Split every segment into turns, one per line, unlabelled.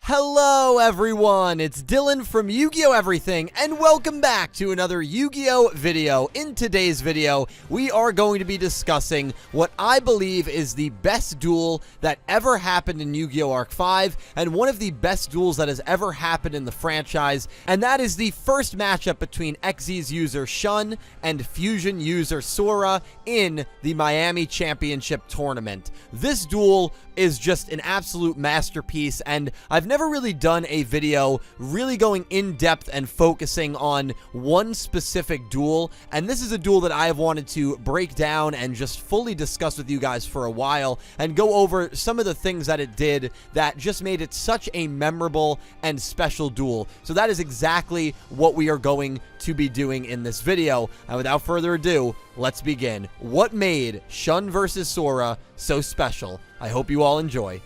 Hello everyone, it's Dylan from Yu-Gi-Oh! Everything, and welcome back to another Yu-Gi-Oh! Video. In today's video, we are going to be discussing what I believe is the best duel that ever happened in Yu-Gi-Oh! Arc 5, and one of the best duels that has ever happened in the franchise, and that is the first matchup between XZ's user Shun and Fusion user Sora in the Maimi Championship tournament. This duel is just an absolute masterpiece, and I've never really done a video really going in depth and focusing on one specific duel, and this is a duel that I have wanted to break down and just fully discuss with you guys for a while and go over some of the things that it did that just made it such a memorable and special duel. So that is exactly what we are going to be doing in this video, and without further ado, let's begin. What made Shun vs. Sora so special? I hope you all enjoy.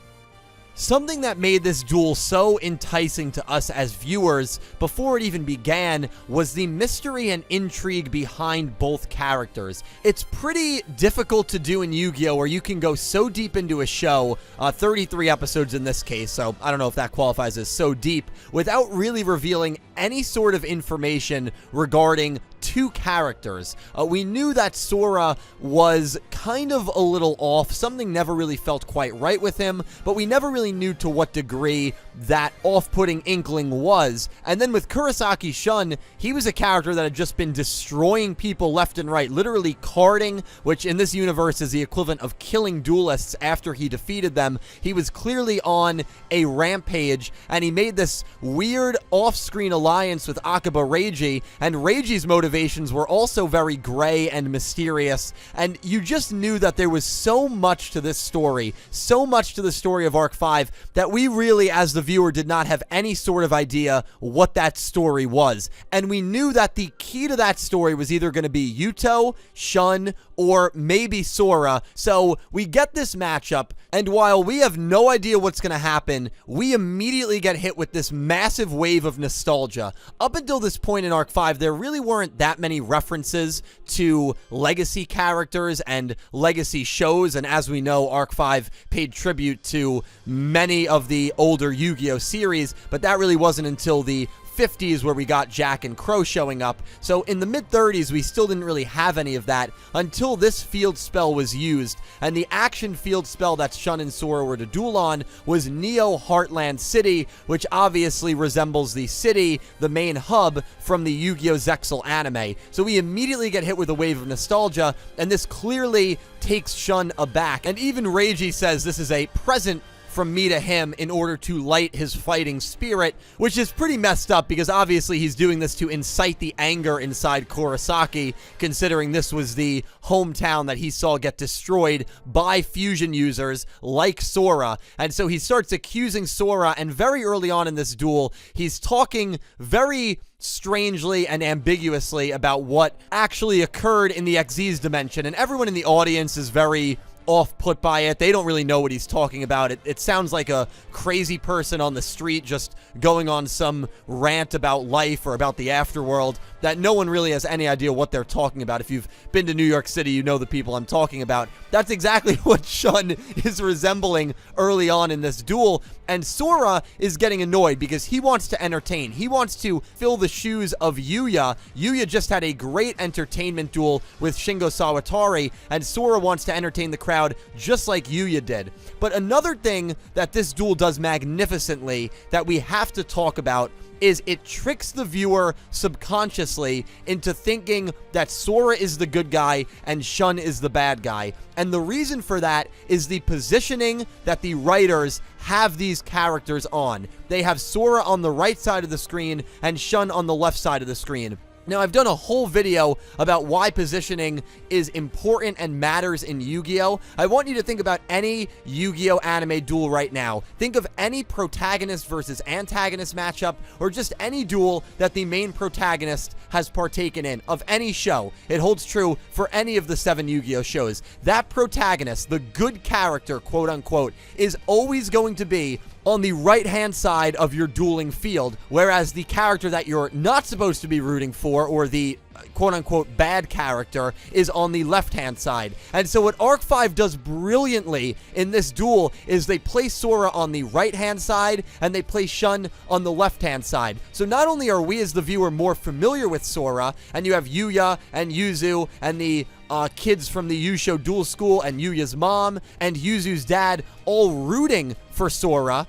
Something that made this duel so enticing to us as viewers before it even began was the mystery and intrigue behind both characters. It's pretty difficult to do in Yu-Gi-Oh! Where you can go so deep into a show, 33 episodes in this case, so I don't know if that qualifies as so deep, without really revealing any sort of information regarding two characters. We knew that Sora was kind of a little off. Something never really felt quite right with him, but we never really knew to what degree that off-putting inkling was. And then with Kurosaki Shun, he was a character that had just been destroying people left and right, literally carding, which in this universe is the equivalent of killing duelists after he defeated them. He was clearly on a rampage, and he made this weird off-screen alliance with Akaba Reiji, and Reiji's motivations were also very gray and mysterious, and you just knew that there was so much to this story, so much to the story of Arc 5, that we really, as the viewer, did not have any sort of idea what that story was. And we knew that the key to that story was either going to be Yuto, Shun, or maybe Sora. So we get this matchup, and while we have no idea what's going to happen, we immediately get hit with this massive wave of nostalgia. Up until this point in Arc 5, there really weren't that many references to legacy characters and legacy shows, and as we know, Arc 5 paid tribute to many of the older Yu-Gi-Oh! Series, but that really wasn't until the 50s where we got Jack and Crow showing up. So in the mid-30s, we still didn't really have any of that until this field spell was used, and the action field spell that Shun and Sora were to duel on was Neo Heartland City, which obviously resembles the city, the main hub from the Yu-Gi-Oh! Zexal anime. So we immediately get hit with a wave of nostalgia, and this clearly takes Shun aback, and even Reiji says this is a present from me to him in order to light his fighting spirit, which is pretty messed up because obviously he's doing this to incite the anger inside Kurosaki, considering this was the hometown that he saw get destroyed by fusion users like Sora. And so he starts accusing Sora, and very early on in this duel, he's talking very strangely and ambiguously about what actually occurred in the XZ's dimension, and everyone in the audience is very off-put by it. They don't really know what he's talking about. It sounds like a crazy person on the street just going on some rant about life or about the afterworld that no one really has any idea what they're talking about. If you've been to New York City, you know the people I'm talking about. That's exactly what Shun is resembling early on in this duel, and Sora is getting annoyed because he wants to entertain. He wants to fill the shoes of Yuya. Yuya just had a great entertainment duel with Shingo Sawatari, and Sora wants to entertain the crowd just like Yuya did. But another thing that this duel does magnificently that we have to talk about is it tricks the viewer subconsciously into thinking that Sora is the good guy and Shun is the bad guy. And the reason for that is the positioning that the writers have these characters on. They have Sora on the right side of the screen and Shun on the left side of the screen. Now, I've done a whole video about why positioning is important and matters in Yu-Gi-Oh! I want you to think about any Yu-Gi-Oh! Anime duel right now. Think of any protagonist versus antagonist matchup, or just any duel that the main protagonist has partaken in, of any show. It holds true for any of the 7 Yu-Gi-Oh! Shows. That protagonist, the good character, quote-unquote, is always going to be on the right-hand side of your dueling field, whereas the character that you're not supposed to be rooting for, or the quote-unquote bad character, is on the left-hand side. And so what Arc 5 does brilliantly in this duel is they place Sora on the right-hand side, and they place Shun on the left-hand side. So not only are we as the viewer more familiar with Sora, and you have Yugioh and Yuzu and the kids from the Yugioh Duel School and Yuya's mom and Yuzu's dad all rooting for Sora,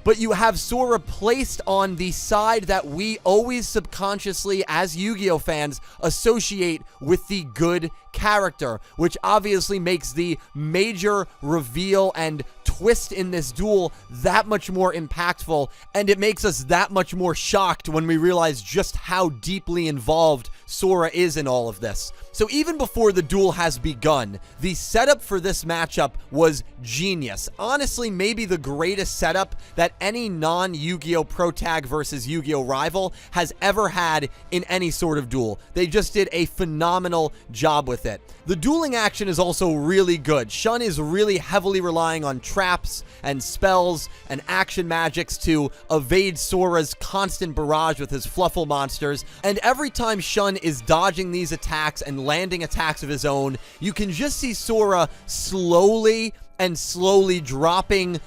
but you have Sora placed on the side that we always subconsciously, as Yu-Gi-Oh fans, associate with the good character, which obviously makes the major reveal and twist in this duel that much more impactful, and it makes us that much more shocked when we realize just how deeply involved Sora is in all of this. So even before the duel has begun, the setup for this matchup was genius. Honestly, maybe the greatest setup that any non-Yu-Gi-Oh! Pro Tag versus Yu-Gi-Oh! Rival has ever had in any sort of duel. They just did a phenomenal job with it. The dueling action is also really good. Shun is really heavily relying on traps and spells and action magics to evade Sora's constant barrage with his Fluffle monsters, and every time Shun is dodging these attacks and landing attacks of his own, you can just see Sora slowly dropping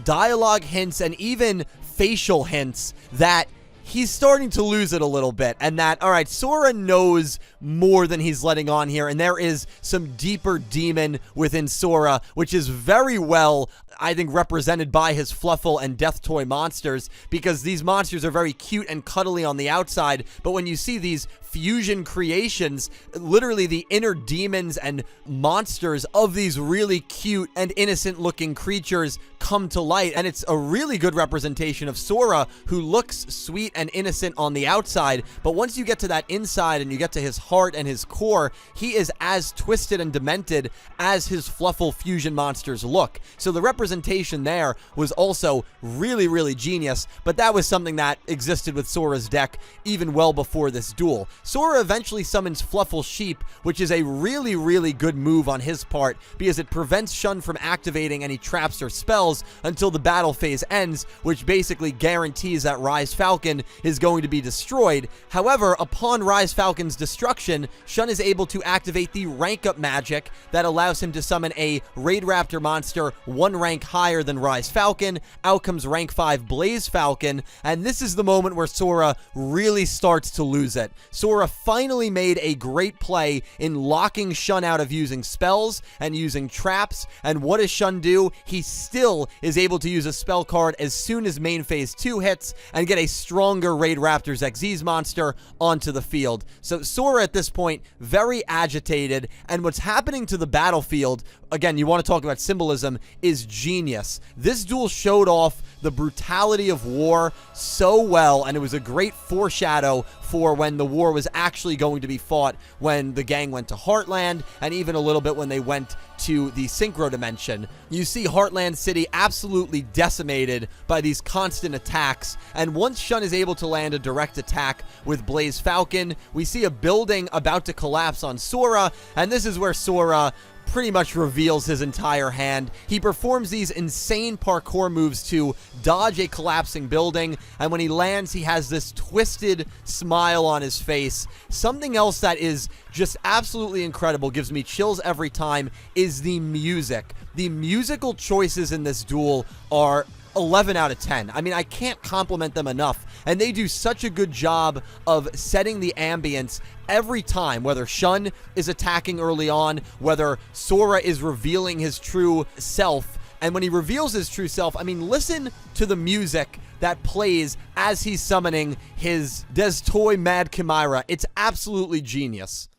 dialogue hints and even facial hints that he's starting to lose it a little bit, and that, all right, Sora knows more than he's letting on here, and there is some deeper demon within Sora, which is very well, I think, represented by his Fluffle and Death Toy monsters, because these monsters are very cute and cuddly on the outside, but when you see these fusion creations, literally the inner demons and monsters of these really cute and innocent looking creatures come to light, and it's a really good representation of Sora, who looks sweet and innocent on the outside, but once you get to that inside and you get to his heart and his core, he is as twisted and demented as his Fluffle fusion monsters look. So the representation there was also really, really genius, but that was something that existed with Sora's deck even well before this duel. Sora eventually summons Fluffle Sheep, which is a really, really good move on his part, because it prevents Shun from activating any traps or spells until the battle phase ends, which basically guarantees that Rise Falcon is going to be destroyed. However, upon Rise Falcon's destruction, Shun is able to activate the rank up magic that allows him to summon a Raid Raptor monster one rank higher than Rise Falcon. Out comes rank 5 Blaze Falcon, and this is the moment where Sora really starts to lose it. Sora finally made a great play in locking Shun out of using spells and using traps, and what does Shun do? He still is able to use a spell card as soon as main phase 2 hits and get a stronger Raid Raptor Xyz monster onto the field. So Sora at this point very agitated, and what's happening to the battlefield, again, you want to talk about symbolism, is genius. This duel showed off the brutality of war so well, and it was a great foreshadow for when the war was actually going to be fought when the gang went to Heartland, and even a little bit when they went to the Synchro Dimension. You see Heartland City absolutely decimated by these constant attacks, and once Shun is able to land a direct attack with Blaze Falcon, we see a building about to collapse on Sora, and this is where Sora pretty much reveals his entire hand. He performs these insane parkour moves to dodge a collapsing building, and when he lands, he has this twisted smile on his face. Something else that is just absolutely incredible, gives me chills every time, is the music. The musical choices in this duel are 11 out of 10. I mean, I can't compliment them enough, and they do such a good job of setting the ambience every time, whether Shun is attacking early on, whether Sora is revealing his true self. And when he reveals his true self, I mean, listen to the music that plays as he's summoning his Des Toy Mad Chimera. It's absolutely genius.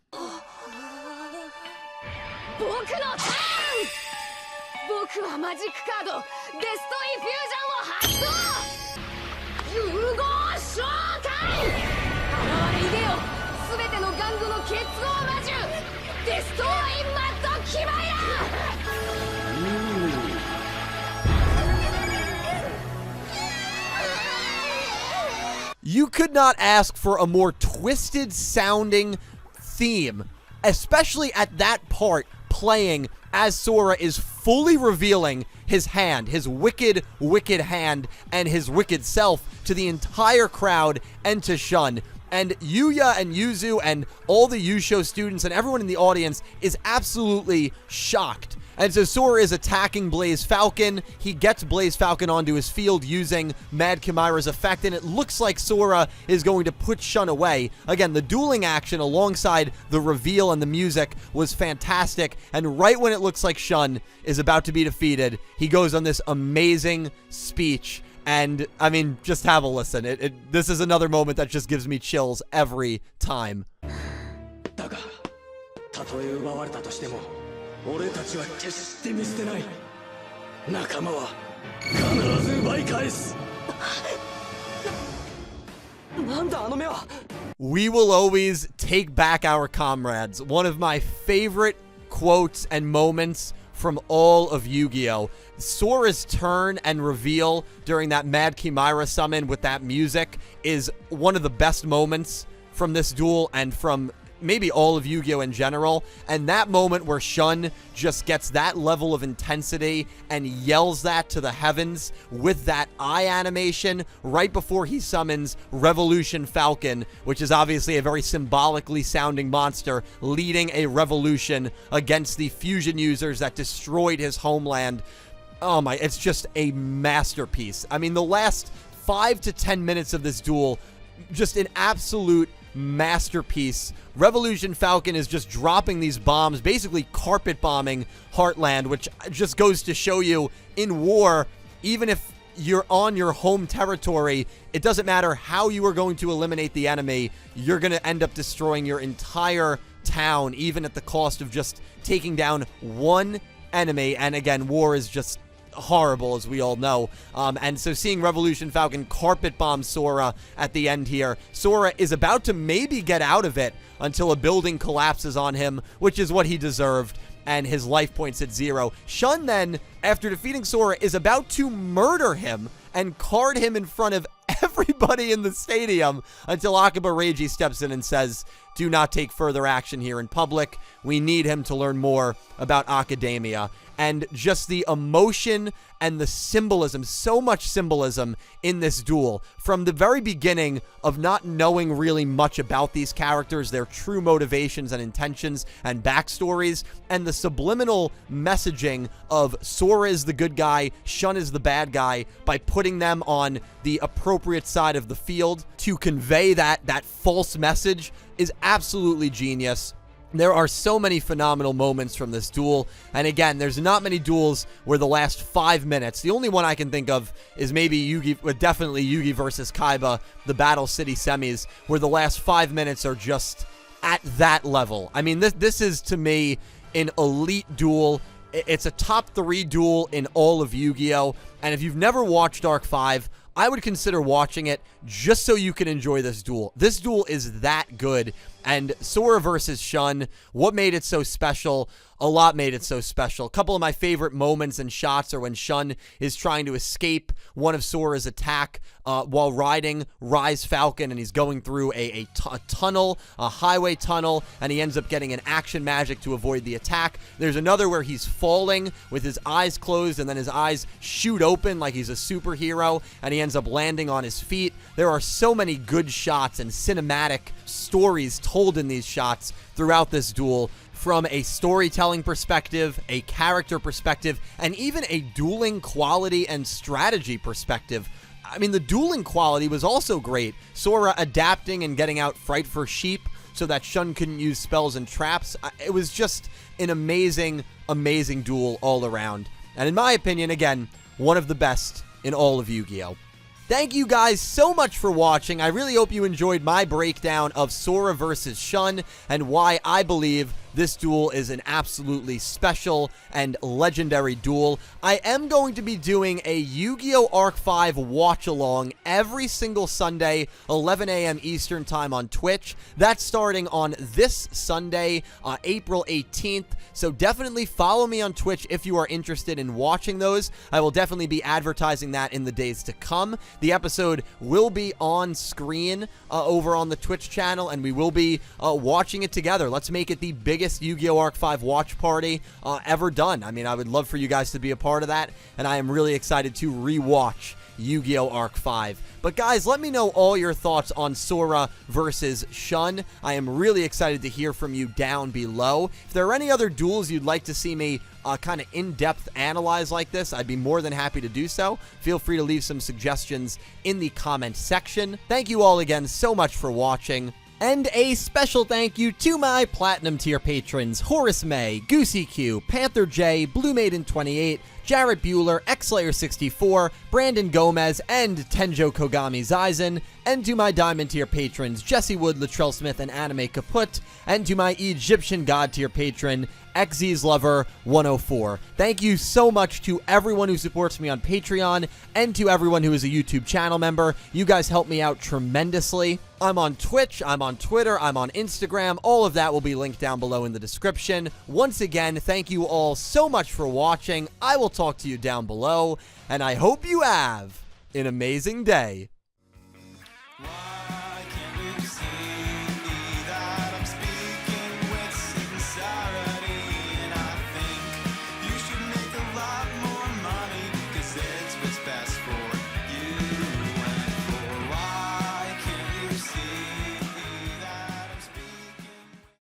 You could not ask for a more twisted sounding theme, especially at that part playing as Sora is fully revealing his hand, his wicked, wicked hand, and his wicked self to the entire crowd and to Shun. And Yuya and Yuzu and all the Yugioh students and everyone in the audience is absolutely shocked. And so Sora is attacking Blaze Falcon. He gets Blaze Falcon onto his field using Mad Chimera's effect, and it looks like Sora is going to put Shun away. Again, the dueling action alongside the reveal and the music was fantastic, and right when it looks like Shun is about to be defeated, he goes on this amazing speech. And, I mean, just have a listen. This is another moment that just gives me chills every time. We will always take back our comrades. One of my favorite quotes and moments from all of Yu-Gi-Oh! Sora's turn and reveal during that Mad Chimera summon with that music is one of the best moments from this duel and from maybe all of Yu-Gi-Oh! In general. And that moment where Shun just gets that level of intensity and yells that to the heavens with that eye animation right before he summons Revolution Falcon, which is obviously a very symbolically sounding monster leading a revolution against the fusion users that destroyed his homeland. Oh my, it's just a masterpiece. I mean, the last 5 to 10 minutes of this duel, just an absolute masterpiece. Revolution Falcon is just dropping these bombs, basically carpet bombing Heartland, which just goes to show you in war, even if you're on your home territory, it doesn't matter how you are going to eliminate the enemy, you're going to end up destroying your entire town, even at the cost of just taking down one enemy. And again, war is just horrible, as we all know. And so seeing Revolution Falcon carpet bomb Sora at the end here, Sora is about to maybe get out of it until a building collapses on him, which is what he deserved, and his life points at 0. Shun then, after defeating Sora, is about to murder him and card him in front of everybody in the stadium until Akiba Reiji steps in and says, "Do not take further action here in public. We need him to learn more about academia." And just the emotion and the symbolism, so much symbolism in this duel. From the very beginning of not knowing really much about these characters, their true motivations and intentions and backstories, and the subliminal messaging of Sora is the good guy, Shun is the bad guy, by putting them on the appropriate side of the field to convey that false message is absolutely genius. There are so many phenomenal moments from this duel, and again, there's not many duels where the last 5 minutes, the only one I can think of is maybe Yugi, definitely Yugi versus Kaiba, the Battle City semis, where the last 5 minutes are just at that level. I mean, this is, to me, an elite duel. It's a top 3 duel in all of Yu-Gi-Oh! And if you've never watched Arc 5, I would consider watching it just so you can enjoy this duel. This duel is that good. And Sora versus Shun, what made it so special? A lot made it so special. A couple of my favorite moments and shots are when Shun is trying to escape one of Sora's attack while riding Rise Falcon, and he's going through a tunnel, a highway tunnel, and he ends up getting an action magic to avoid the attack. There's another where he's falling with his eyes closed, and then his eyes shoot open like he's a superhero, and he ends up landing on his feet. There are so many good shots and cinematic stories told in these shots throughout this duel, from a storytelling perspective, a character perspective, and even a dueling quality and strategy perspective. I mean, the dueling quality was also great. Sora adapting and getting out Fright for Sheep so that Shun couldn't use spells and traps. It was just an amazing, amazing duel all around. And in my opinion, again, one of the best in all of Yu-Gi-Oh! Thank you guys so much for watching. I really hope you enjoyed my breakdown of Sora versus Shun and why I believe this duel is an absolutely special and legendary duel. I am going to be doing a Yu-Gi-Oh! Arc 5 watch-along every single Sunday, 11 a.m. Eastern Time on Twitch. That's starting on this Sunday, April 18th. So definitely follow me on Twitch if you are interested in watching those. I will definitely be advertising that in the days to come. The episode will be on screen over on the Twitch channel, and we will be watching it together. Let's make it the biggest biggest Yu-Gi-Oh! Arc 5 watch party ever done. I mean, I would love for you guys to be a part of that, and I am really excited to rewatch Yu-Gi-Oh! Arc 5. But guys, let me know all your thoughts on Sora versus Shun. I am really excited to hear from you down below. If there are any other duels you'd like to see me kind of in-depth analyze like this, I'd be more than happy to do so. Feel free to leave some suggestions in the comment section. Thank you all again so much for watching. And a special thank you to my Platinum tier patrons, Horace Maye, Goosey Q, Panther J, Blue Maiden 28, Jarrett Buller, XLayer64, Brandon Gomez, and TenjoKogamiZaizen, and to my Diamond tier patrons, Jesse Wood, Latrell Smith, and Anime Kaput, and to my Egyptian God tier patron, XZ's Lover 104. Thank you so much to everyone who supports me on Patreon, and to everyone who is a YouTube channel member. You guys help me out tremendously. I'm on Twitch, I'm on Twitter, I'm on Instagram. All of that will be linked down below in the description. Once again, thank you all so much for watching. I will talk to you down below, and I hope you have an amazing day.